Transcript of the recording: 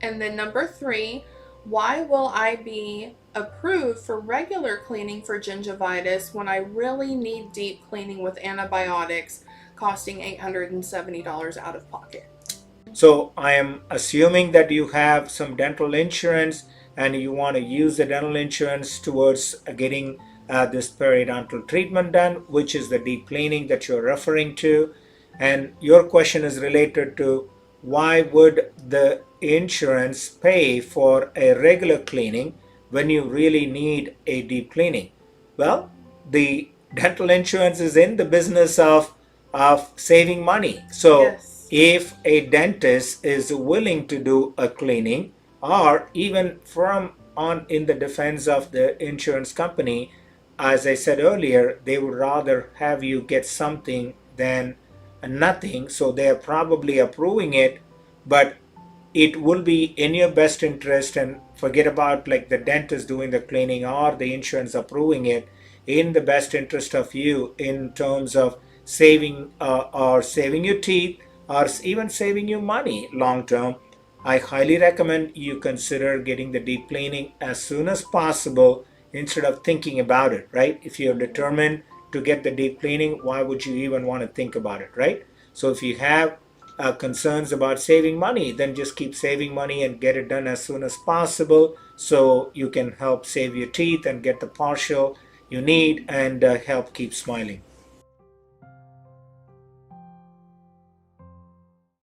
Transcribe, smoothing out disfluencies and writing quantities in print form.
And then number 3, why will I be approved for regular cleaning for gingivitis when I really need deep cleaning with antibiotics costing $870 out of pocket? So I am assuming that you have some dental insurance and you want to use the dental insurance towards getting this periodontal treatment done, which is the deep cleaning that you're referring to. And your question is related to why would the insurance pay for a regular cleaning when you really need a deep cleaning? Well, the dental insurance is in the business of saving money. So Yes. if a dentist is willing to do a cleaning, or even from on in the defense of the insurance company, as I said earlier, they would rather have you get something than nothing, so they are probably approving it. But it will be in your best interest, and forget about like the dentist doing the cleaning or the insurance approving it, in the best interest of you in terms of saving or saving your teeth, or even saving you money long term. I highly recommend you consider getting the deep cleaning as soon as possible instead of thinking about it, right? If you're determined to get the deep cleaning, why would you even want to think about it, right? So if you have concerns about saving money, then just keep saving money and get it done as soon as possible so you can help save your teeth and get the partial you need and help keep smiling.